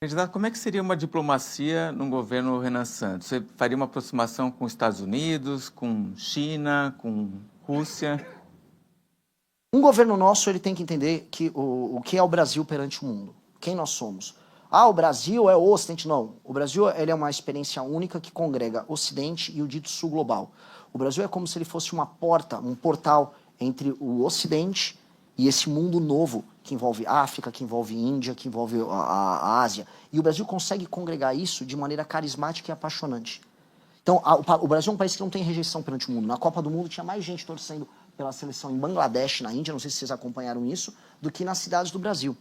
Candidato, como é que seria uma diplomacia no governo Renan Santos? Você faria uma aproximação com os Estados Unidos, com China, com Rússia? Um governo nosso, ele tem que entender que o que é o Brasil perante o mundo. Quem nós somos. Ah, o Brasil é o Ocidente. Não. O Brasil, ele é uma experiência única que congrega Ocidente e o dito Sul global. O Brasil é como se ele fosse uma porta, um portal entre o Ocidente e esse mundo novo que envolve África, que envolve Índia, que envolve a Ásia. E o Brasil consegue congregar isso de maneira carismática e apaixonante. Então, o Brasil é um país que não tem rejeição perante o mundo. Na Copa do Mundo tinha mais gente torcendo pela seleção em Bangladesh, na Índia, não sei se vocês acompanharam isso, do que nas cidades do Brasil.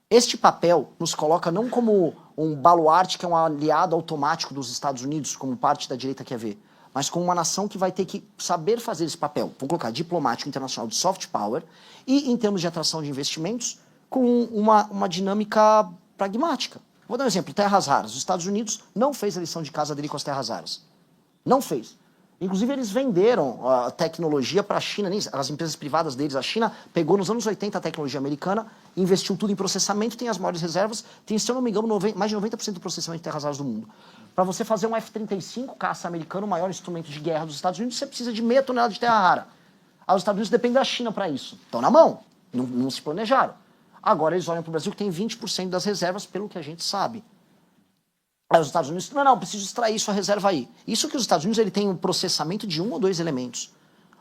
Este papel nos coloca não como um baluarte que é um aliado automático dos Estados Unidos, como parte da direita quer ver, mas como uma nação que vai ter que saber fazer esse papel, vamos colocar diplomático internacional de soft power, e em termos de atração de investimentos, com uma dinâmica pragmática. Vou dar um exemplo, terras raras. Os Estados Unidos não fez a lição de casa dele com as terras raras. Não fez. Inclusive, eles venderam a tecnologia para a China, as empresas privadas deles. A China pegou nos anos 80 a tecnologia americana, investiu tudo em processamento, tem as maiores reservas, tem, se eu não me engano, mais de 90% do processamento de terras raras do mundo. Para você fazer um F-35 caça americano, o maior instrumento de guerra dos Estados Unidos, você precisa de meia tonelada de terra rara. Os Estados Unidos dependem da China para isso. Estão na mão, não se planejaram. Agora eles olham para o Brasil que tem 20% das reservas, pelo que a gente sabe. Aí os Estados Unidos, não, preciso extrair sua reserva aí. Isso que os Estados Unidos ele tem um processamento de 1 ou 2 elementos.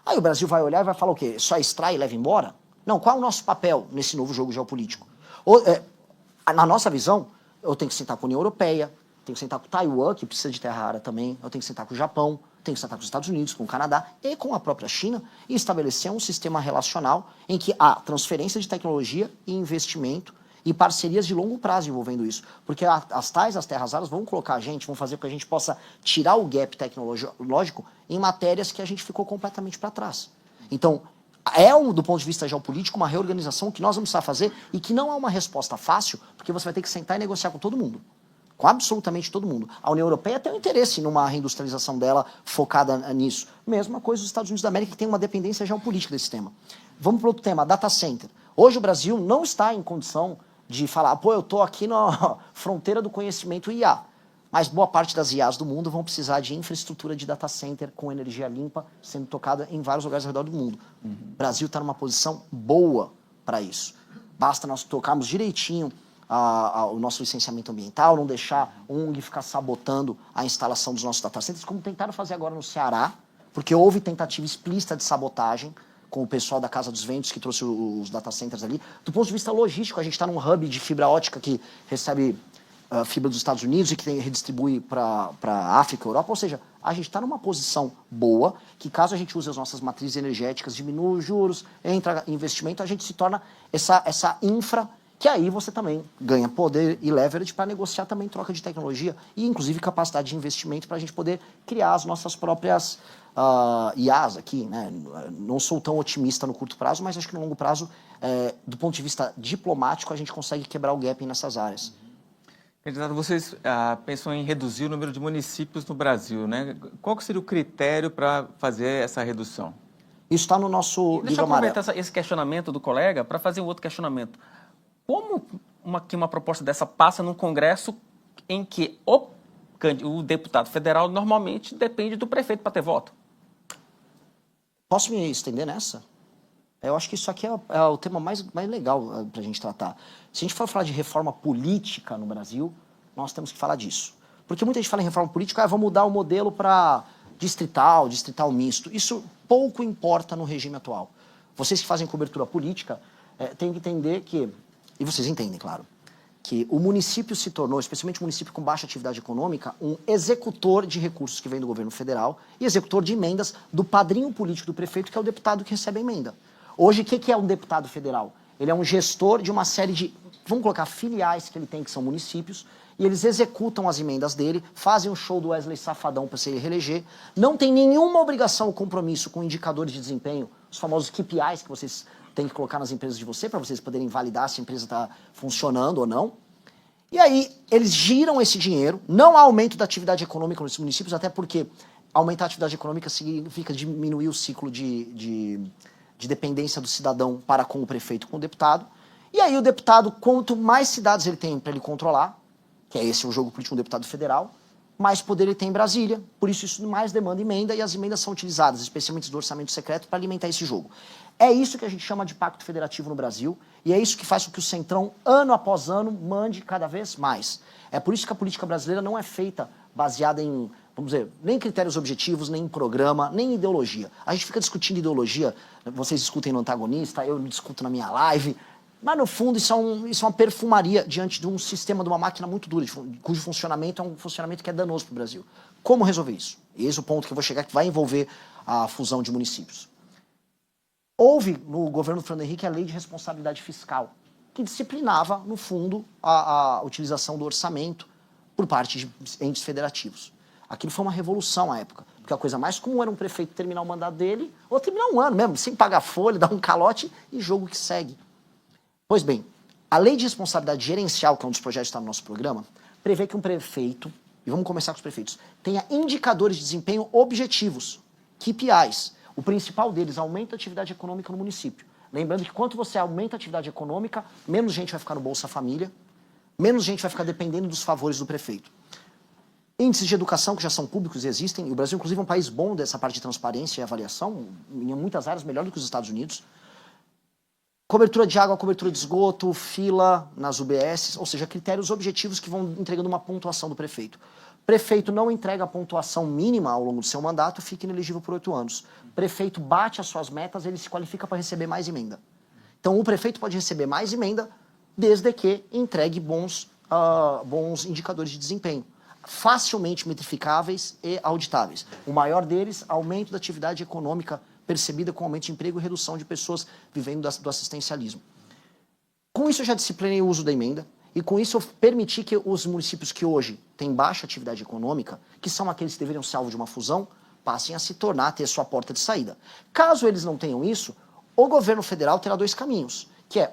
Aí o Brasil vai olhar e vai falar o quê? Só extrai e leva embora? Não, qual é o nosso papel nesse novo jogo geopolítico? Na nossa visão, eu tenho que sentar com a União Europeia, tenho que sentar com Taiwan, que precisa de terra rara também, eu tenho que sentar com o Japão, tenho que sentar com os Estados Unidos, com o Canadá e com a própria China e estabelecer um sistema relacional em que há transferência de tecnologia e investimento e parcerias de longo prazo envolvendo isso. Porque as terras raras vão colocar a gente, vão fazer com que a gente possa tirar o gap tecnológico em matérias que a gente ficou completamente para trás. Então, do ponto de vista geopolítico, uma reorganização que nós vamos precisar fazer e que não é uma resposta fácil, porque você vai ter que sentar e negociar com todo mundo. Com absolutamente todo mundo. A União Europeia tem um interesse numa reindustrialização dela focada nisso. Mesma coisa os Estados Unidos da América, que tem uma dependência geopolítica desse tema. Vamos para outro tema, data center. Hoje o Brasil não está em condição de falar, pô, eu estou aqui na fronteira do conhecimento IA. Mas boa parte das IAs do mundo vão precisar de infraestrutura de data center com energia limpa sendo tocada em vários lugares ao redor do mundo. O Brasil está numa posição boa para isso. Basta nós tocarmos direitinho o nosso licenciamento ambiental, não deixar ONG ficar sabotando a instalação dos nossos data centers, como tentaram fazer agora no Ceará, porque houve tentativa explícita de sabotagem com o pessoal da Casa dos Ventos, que trouxe os data centers ali. Do ponto de vista logístico, a gente está num hub de fibra ótica que recebe fibra dos Estados Unidos e que redistribui para a África e Europa. Ou seja, a gente está numa posição boa, que caso a gente use as nossas matrizes energéticas, diminua os juros, entra investimento, a gente se torna essa infra, que aí você também ganha poder e leverage para negociar também troca de tecnologia e, inclusive, capacidade de investimento para a gente poder criar as nossas próprias IAs aqui, né? Não sou tão otimista no curto prazo, mas acho que no longo prazo, do ponto de vista diplomático, a gente consegue quebrar o gap nessas áreas. Candidato, vocês pensam em reduzir o número de municípios no Brasil, né? Qual que seria o critério para fazer essa redução? Isso está no nosso Deixa eu livro amarelo. aproveitar esse questionamento do colega para fazer um outro questionamento. Como uma proposta dessa passa num Congresso em que o deputado federal normalmente depende do prefeito para ter voto? Posso me estender nessa? Eu acho que isso aqui é o tema mais legal para a gente tratar. Se a gente for falar de reforma política no Brasil, nós temos que falar disso. Porque muita gente fala em reforma política, vamos mudar o modelo para distrital misto. Isso pouco importa no regime atual. Vocês que fazem cobertura política têm que entender que, e vocês entendem, claro, que o município se tornou, especialmente o município com baixa atividade econômica, um executor de recursos que vem do governo federal e executor de emendas do padrinho político do prefeito, que é o deputado que recebe a emenda. Hoje, o que é um deputado federal? Ele é um gestor de uma série de, vamos colocar, filiais que ele tem, que são municípios, e eles executam as emendas dele, fazem o show do Wesley Safadão para se reeleger, não tem nenhuma obrigação ou compromisso com indicadores de desempenho, os famosos KPIs que vocês têm que colocar nas empresas de você, para vocês poderem validar se a empresa está funcionando ou não. E aí, eles giram esse dinheiro, não há aumento da atividade econômica nesses municípios, até porque aumentar a atividade econômica significa diminuir o ciclo de dependência do cidadão para com o prefeito, com o deputado. E aí o deputado, quanto mais cidades ele tem para ele controlar, que é esse o jogo político de um deputado federal, mais poder ele tem em Brasília, por isso mais demanda emenda, e as emendas são utilizadas, especialmente do orçamento secreto, para alimentar esse jogo. É isso que a gente chama de pacto federativo no Brasil, e é isso que faz com que o Centrão, ano após ano, mande cada vez mais. É por isso que a política brasileira não é feita baseada em, vamos dizer, nem critérios objetivos, nem em programa, nem em ideologia. A gente fica discutindo ideologia, vocês discutem no antagonista, eu discuto na minha live, mas no fundo isso é uma perfumaria diante de um sistema, de uma máquina muito dura, cujo funcionamento é um funcionamento que é danoso para o Brasil. Como resolver isso? Esse é o ponto que eu vou chegar, que vai envolver a fusão de municípios. Houve no governo do Fernando Henrique a lei de responsabilidade fiscal, que disciplinava, no fundo, a utilização do orçamento por parte de entes federativos. Aquilo foi uma revolução à época, porque a coisa mais comum era um prefeito terminar o mandato dele, ou terminar um ano mesmo, sem pagar folha, dar um calote e jogo que segue. Pois bem, a lei de responsabilidade gerencial, que é um dos projetos que está no nosso programa, prevê que um prefeito, e vamos começar com os prefeitos, tenha indicadores de desempenho objetivos, KPIs. O principal deles, aumenta a atividade econômica no município. Lembrando que quanto você aumenta a atividade econômica, menos gente vai ficar no Bolsa Família, menos gente vai ficar dependendo dos favores do prefeito. Índices de educação que já são públicos e existem, e o Brasil, inclusive, é um país bom dessa parte de transparência e avaliação, em muitas áreas melhor do que os Estados Unidos. Cobertura de água, cobertura de esgoto, fila nas UBSs, ou seja, critérios objetivos que vão entregando uma pontuação do prefeito. Prefeito não entrega a pontuação mínima ao longo do seu mandato, fica inelegível por 8 anos. Prefeito bate as suas metas, ele se qualifica para receber mais emenda. Então o prefeito pode receber mais emenda desde que entregue bons indicadores de desempenho, facilmente metrificáveis e auditáveis. O maior deles, aumento da atividade econômica percebida com aumento de emprego e redução de pessoas vivendo do assistencialismo. Com isso eu já disciplinei o uso da emenda, e com isso eu permiti que os municípios que hoje têm baixa atividade econômica, que são aqueles que deveriam ser alvo de uma fusão, passem a se tornar, ter sua porta de saída. Caso eles não tenham isso, o governo federal terá 2 caminhos, que é,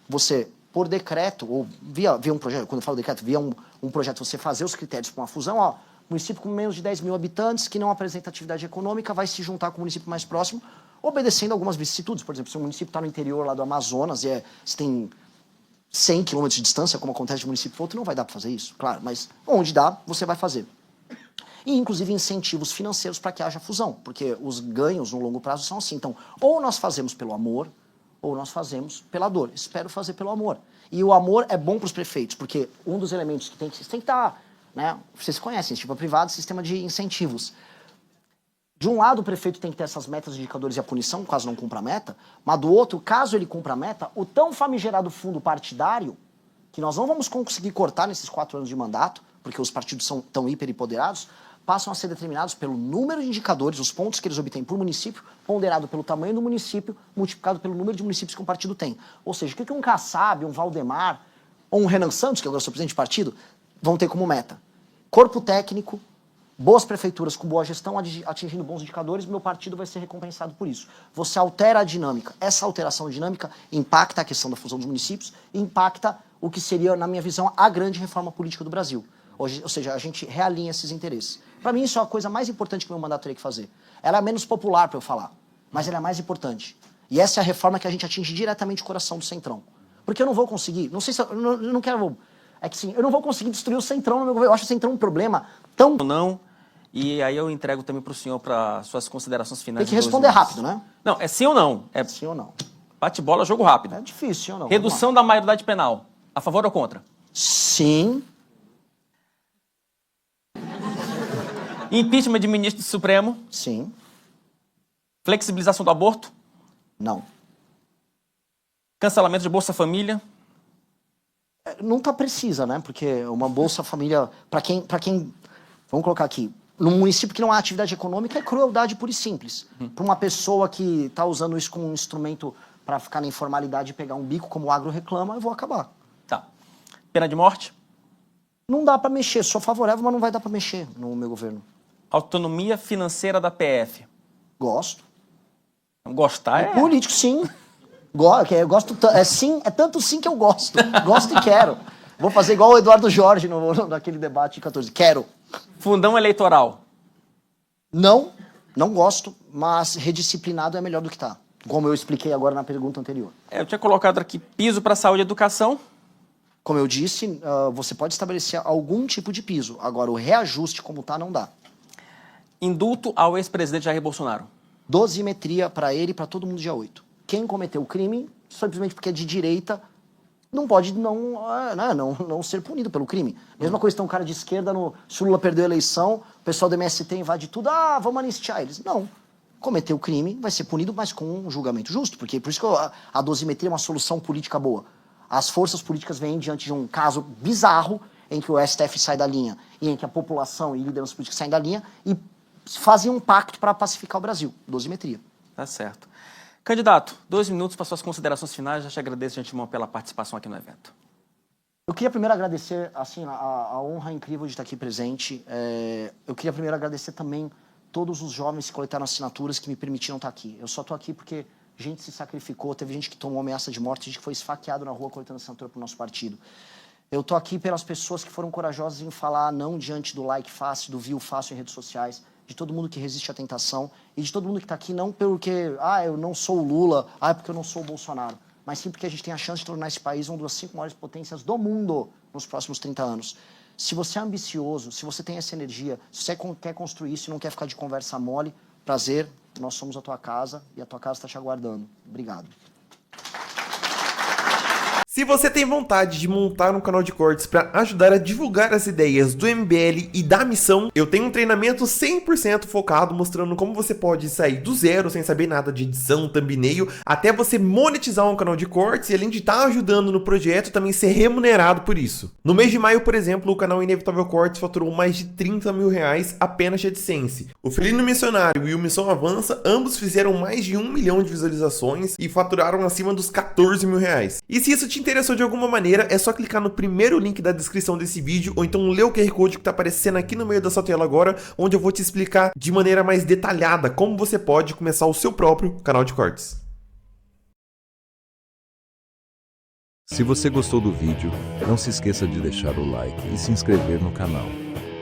você, por decreto, ou via um projeto, quando eu falo decreto, via um projeto, você fazer os critérios para uma fusão, município com menos de 10 mil habitantes, que não apresenta atividade econômica, vai se juntar com o município mais próximo, obedecendo algumas vicissitudes. Por exemplo, se o município está no interior lá do Amazonas e se tem 100 quilômetros de distância, como acontece de município para outro, não vai dar para fazer isso, claro, mas onde dá, você vai fazer. E, inclusive, incentivos financeiros para que haja fusão, porque os ganhos no longo prazo são assim. Então, ou nós fazemos pelo amor, ou nós fazemos pela dor. Espero fazer pelo amor. E o amor é bom para os prefeitos, porque um dos elementos que tem que estar, né, vocês conhecem, tipo privado, sistema de incentivos. De um lado, o prefeito tem que ter essas metas, indicadores e a punição, caso não cumpra a meta, mas do outro, caso ele cumpra a meta, o tão famigerado fundo partidário, que nós não vamos conseguir cortar nesses 4 anos de mandato, porque os partidos são tão hiperempoderados, passam a ser determinados pelo número de indicadores, os pontos que eles obtêm por município, ponderado pelo tamanho do município, multiplicado pelo número de municípios que um partido tem. Ou seja, o que um Kassab, um Valdemar, ou um Renan Santos, que agora é o presidente de partido, vão ter como meta? Corpo técnico, boas prefeituras com boa gestão, atingindo bons indicadores, meu partido vai ser recompensado por isso. Você altera a dinâmica. Essa alteração dinâmica impacta a questão da fusão dos municípios e impacta o que seria, na minha visão, a grande reforma política do Brasil. Ou seja, a gente realinha esses interesses. Para mim, isso é a coisa mais importante que o meu mandato teria que fazer. Ela é menos popular para eu falar, mas ela é mais importante. E essa é a reforma que a gente atinge diretamente o coração do Centrão. Porque eu não vou conseguir, não sei se eu não quero... É que sim, eu não vou conseguir destruir o Centrão no meu governo. Eu acho o Centrão um problema tão... Não, e aí eu entrego também para o senhor para suas considerações finais. Tem que responder rápido, né? Não, é sim ou não? É sim ou não. Bate-bola, jogo rápido. É difícil, sim ou não? Redução da maioridade penal. A favor ou contra? Sim. Impeachment de ministro do Supremo. Sim. Flexibilização do aborto. Não. Cancelamento de Bolsa Família. Não tá precisa, né? Porque uma Bolsa Família, para quem, vamos colocar aqui, num município que não há atividade econômica, é crueldade pura e simples. Para uma pessoa que está usando isso como um instrumento para ficar na informalidade e pegar um bico, como o agro reclama, eu vou acabar. Tá. Pena de morte. Não dá para mexer, sou favorável, mas não vai dar para mexer no meu governo. Autonomia financeira da PF. Gosto. Gostar é... Político, sim. Eu gosto, é tanto sim que eu gosto. Gosto e quero. Vou fazer igual o Eduardo Jorge naquele debate de 14. Quero. Fundão eleitoral. Não gosto, mas redisciplinado é melhor do que tá. Como eu expliquei agora na pergunta anterior. Eu tinha colocado aqui piso para saúde e educação. Como eu disse, você pode estabelecer algum tipo de piso. Agora, o reajuste como tá, não dá. Indulto ao ex-presidente Jair Bolsonaro. Dosimetria para ele e para todo mundo dia 8. Quem cometeu o crime, simplesmente porque é de direita, não pode não ser punido pelo crime. Mesma coisa, tem um cara de esquerda, se o Lula perdeu a eleição, o pessoal do MST invade tudo, vamos anistiar eles. Não. Cometeu o crime, vai ser punido, mas com um julgamento justo. Porque por isso que a dosimetria é uma solução política boa. As forças políticas vêm diante de um caso bizarro em que o STF sai da linha e em que a população e lideranças políticas saem da linha e fazem um pacto para pacificar o Brasil. Dosimetria. Tá certo. Candidato, 2 minutos para suas considerações finais. Já te agradeço de antemão pela participação aqui no evento. Eu queria primeiro agradecer assim, a honra incrível de estar aqui presente. Eu queria primeiro agradecer também todos os jovens que coletaram assinaturas que me permitiram estar aqui. Eu só estou aqui porque gente se sacrificou, teve gente que tomou ameaça de morte, gente que foi esfaqueado na rua coletando assinatura para o nosso partido. Eu estou aqui pelas pessoas que foram corajosas em falar não diante do like fácil, do view fácil em redes sociais, de todo mundo que resiste à tentação e de todo mundo que está aqui não porque, eu não sou o Lula, é porque eu não sou o Bolsonaro, mas sim porque a gente tem a chance de tornar esse país uma das 5 maiores potências do mundo nos próximos 30 anos. Se você é ambicioso, se você tem essa energia, se você quer construir isso e não quer ficar de conversa mole, prazer, nós somos a tua casa e a tua casa está te aguardando. Obrigado. Se você tem vontade de montar um canal de cortes para ajudar a divulgar as ideias do MBL e da missão, eu tenho um treinamento 100% focado mostrando como você pode sair do zero sem saber nada de edição, thumbnail, até você monetizar um canal de cortes e além de estar ajudando no projeto, também ser remunerado por isso. No mês de maio, por exemplo, o canal Inevitável Cortes faturou mais de 30 mil reais apenas de AdSense. O Felino Missionário e o Missão Avança, ambos fizeram mais de 1 milhão de visualizações e faturaram acima dos 14 mil reais. E se isso te interessou de alguma maneira, é só clicar no primeiro link da descrição desse vídeo ou então ler o QR Code que está aparecendo aqui no meio da sua tela agora, onde eu vou te explicar de maneira mais detalhada como você pode começar o seu próprio canal de cortes. Se você gostou do vídeo, não se esqueça de deixar o like e se inscrever no canal.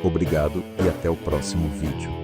Obrigado e até o próximo vídeo.